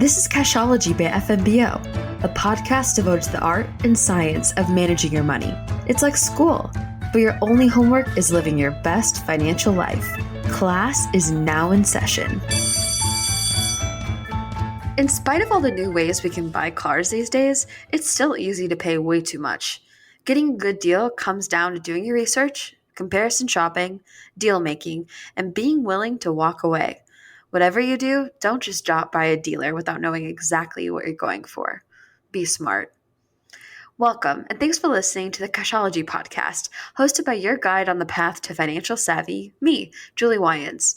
This is Cashology by FMBO, a podcast devoted to the art and science of managing your money. It's like school, but your only homework is living your best financial life. Class is now in session. In spite of all the new ways we can buy cars these days, it's still easy to pay way too much. Getting a good deal comes down to doing your research, comparison shopping, deal making, and being willing to walk away. Whatever you do, don't just drop by a dealer without knowing exactly what you're going for. Be smart. Welcome, and thanks for listening to the Cashology podcast, hosted by your guide on the path to financial savvy, me, Julie Wyans.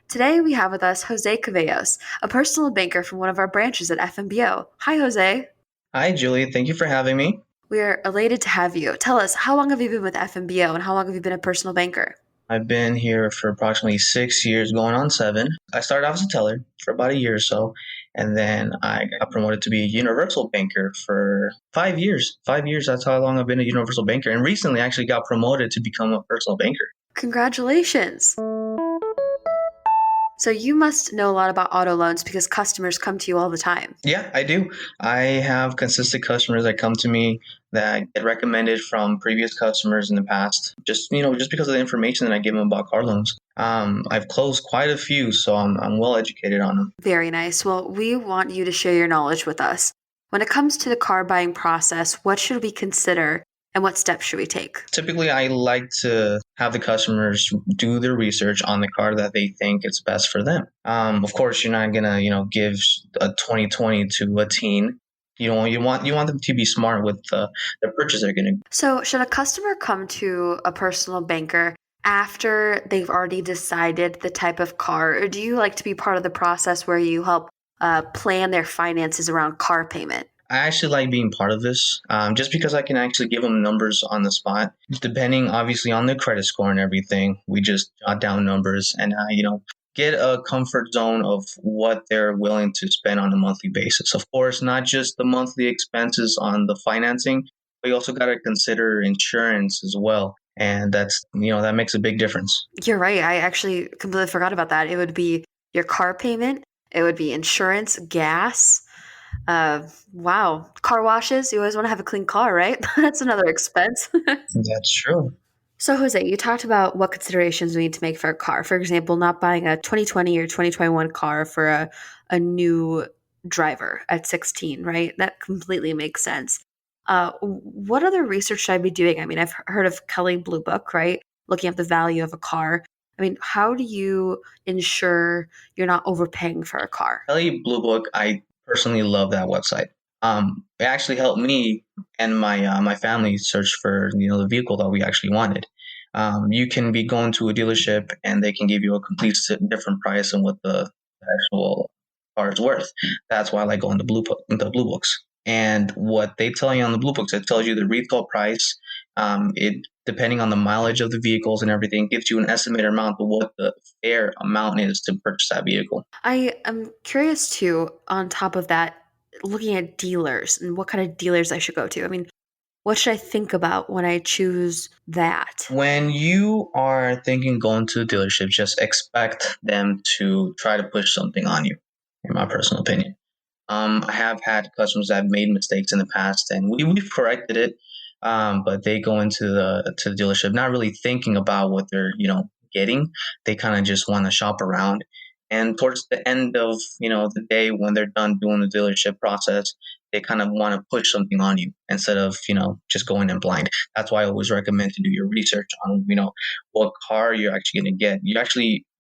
Today we have with us Jose Cavellos, a personal banker from one of our branches at FMBO. Hi, Jose. Hi, Julie. Thank you for having me. We are elated to have you. Tell us, how long have you been with FMBO and how long have you been a personal banker? I've been here for approximately 6 years, going on 7. I started off as a teller for about a year or so, and then I got promoted to be a universal banker for 5 years. 5 years, that's how long I've been a universal banker. And recently I actually got promoted to become a personal banker. Congratulations. So you must know a lot about auto loans because customers come to you all the time. Yeah, I do. I have consistent customers that come to me that get recommended from previous customers in the past, just because of the information that I give them about car loans. I've closed quite a few, so I'm well educated on them. Very nice. Well, we want you to share your knowledge with us. When it comes to the car buying process, what should we consider and what steps should we take? Typically, I like to have the customers do their research on the car that they think is best for them. Of course, you're not gonna, give a 2020 to a teen. You want them to be smart with the purchase they're gonna. So, should a customer come to a personal banker after they've already decided the type of car, or do you like to be part of the process where you help plan their finances around car payment? I actually like being part of this, just because I can actually give them numbers on the spot. Depending, obviously, on their credit score and everything, we just jot down numbers and, get a comfort zone of what they're willing to spend on a monthly basis. Of course, not just the monthly expenses on the financing, but you also got to consider insurance as well. And that makes a big difference. You're right. I actually completely forgot about that. It would be your car payment. It would be insurance, gas. Wow. Car washes. You always want to have a clean car, right? That's another expense. That's true. So, Jose, you talked about what considerations we need to make for a car. For example, not buying a 2020 or 2021 car for a new driver at 16, right? That completely makes sense. What other research should I be doing? I mean, I've heard of Kelley Blue Book, right? Looking at the value of a car. I mean, how do you ensure you're not overpaying for a car? Kelley Blue Book, I personally love that website. It actually helped me and my family search for the vehicle that we actually wanted. You can be going to a dealership and they can give you a complete different price than what the actual car is worth. That's why I like going to the Blue Books. And what they tell you on the Blue Books, it tells you the retail price. It, depending on the mileage of the vehicles and everything, gives you an estimated amount of what the fair amount is to purchase that vehicle. I am curious too, on top of that, looking at dealers and what kind of dealers I should go to. I mean, what should I think about when I choose that? When you are thinking going to a dealership, just expect them to try to push something on you, in my personal opinion. I have had customers that have made mistakes in the past, and we've corrected it. But they go into the dealership not really thinking about what they're getting. They kind of just want to shop around. And towards the end of the day, when they're done doing the dealership process, they kind of want to push something on you instead of just going in blind. That's why I always recommend to do your research on what car you're actually going to get.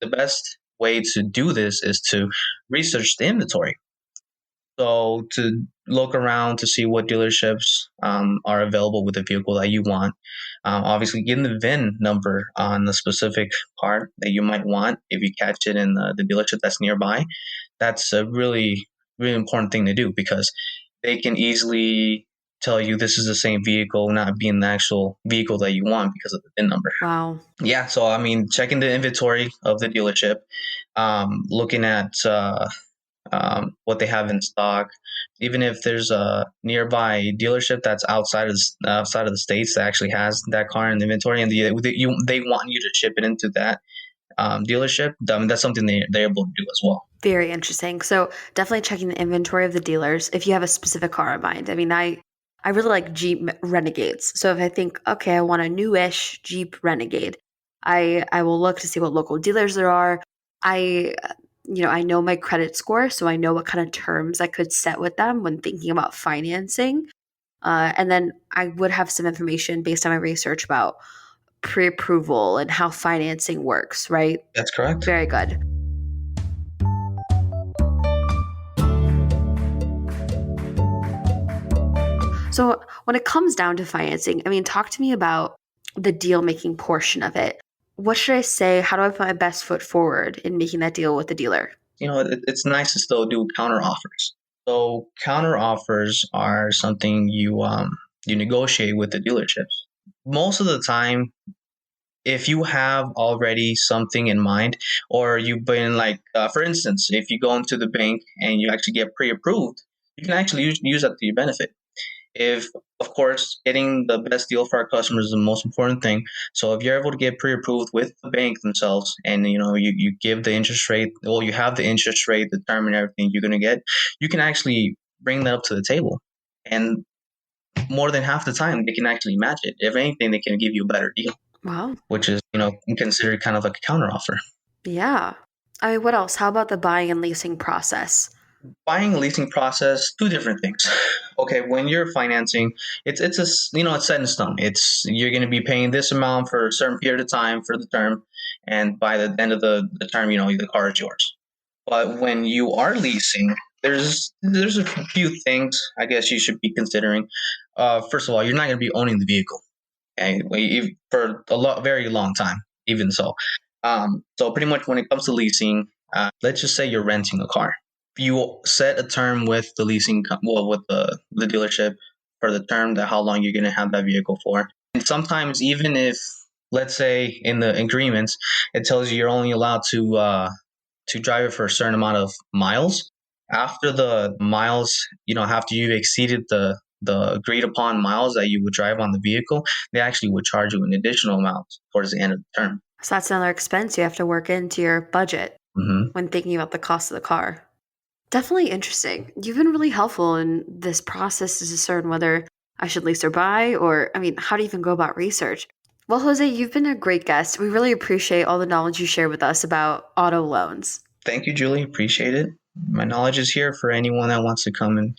The best way to do this is to research the inventory. So to look around to see what dealerships are available with the vehicle that you want. Obviously, getting the VIN number on the specific car that you might want if you catch it in the dealership that's nearby. That's a really, really important thing to do because they can easily tell you this is the same vehicle, not being the actual vehicle that you want because of the VIN number. Wow. Yeah, so I mean, checking the inventory of the dealership, looking at what they have in stock. Even if there's a nearby dealership that's outside of the states that actually has that car in the inventory, and they want you to ship it into that dealership, I mean, that's something they're able to do as well. Very interesting. So definitely checking the inventory of the dealers if you have a specific car in mind. I mean, I really like Jeep Renegades. So if I think, okay, I want a newish Jeep Renegade, I will look to see what local dealers there are. I know my credit score, so I know what kind of terms I could set with them when thinking about financing. And then I would have some information based on my research about pre-approval and how financing works, right? That's correct. Very good. So when it comes down to financing, I mean, talk to me about the deal making portion of it. What should I say? How do I put my best foot forward in making that deal with the dealer? It's nice to still do counter offers. So counter offers are something you negotiate with the dealerships. Most of the time, if you have already something in mind, or you've been like, for instance, if you go into the bank and you actually get pre-approved, you can actually use that to your benefit. If, of course, getting the best deal for our customers is the most important thing. So if you're able to get pre-approved with the bank themselves, and you give the interest rate, well, you have the interest rate, the term, and everything you're going to get, you can actually bring that up to the table, and more than half the time they can actually match it. If anything, they can give you a better deal. Wow. Which is considered kind of like a counter offer. Yeah. I mean, what else? How about the buying and leasing process? Buying and leasing process, two different things. Okay, when you're financing, it's set in stone. You're going to be paying this amount for a certain period of time for the term, and by the end of the term, the car is yours. But when you are leasing, there's a few things I guess you should be considering. First of all, you're not going to be owning the vehicle, okay, for very long time, even so. So pretty much when it comes to leasing, let's just say you're renting a car. You set a term with the with the dealership for the term, that how long you're going to have that vehicle for. And sometimes even if, let's say in the agreements, it tells you you're only allowed to drive it for a certain amount of miles. After the miles, after you've exceeded the agreed upon miles that you would drive on the vehicle, they actually would charge you an additional amount towards the end of the term. So that's another expense you have to work into your budget when thinking about the cost of the car. Definitely interesting. You've been really helpful in this process to discern whether I should lease or buy, or, I mean, how to even go about research. Well, Jose, you've been a great guest. We really appreciate all the knowledge you share with us about auto loans. Thank you, Julie. Appreciate it. My knowledge is here for anyone that wants to come and,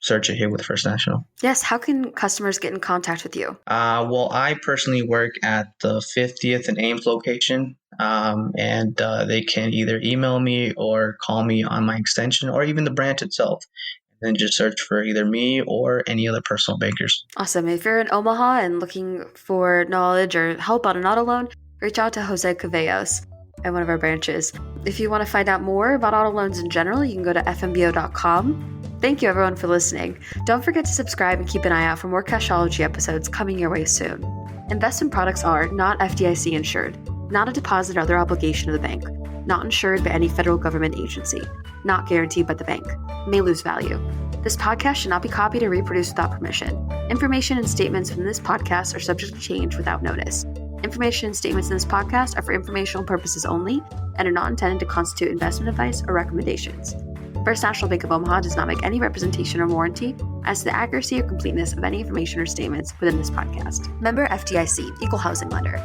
search it here with First National. Yes. How can customers get in contact with you? Well, I personally work at the 50th and Ames location, and they can either email me or call me on my extension, or even the branch itself. And then just search for either me or any other personal bankers. Awesome. If you're in Omaha and looking for knowledge or help on an auto loan, reach out to Jose Cavellos at one of our branches. If you want to find out more about auto loans in general, you can go to fmbo.com. Thank you, everyone, for listening. Don't forget to subscribe and keep an eye out for more Cashology episodes coming your way soon. Investment products are not FDIC insured, not a deposit or other obligation of the bank, not insured by any federal government agency, not guaranteed by the bank, may lose value. This podcast should not be copied or reproduced without permission. Information and statements from this podcast are subject to change without notice. Information and statements in this podcast are for informational purposes only and are not intended to constitute investment advice or recommendations. First National Bank of Omaha does not make any representation or warranty as to the accuracy or completeness of any information or statements within this podcast. Member FDIC, Equal Housing Lender.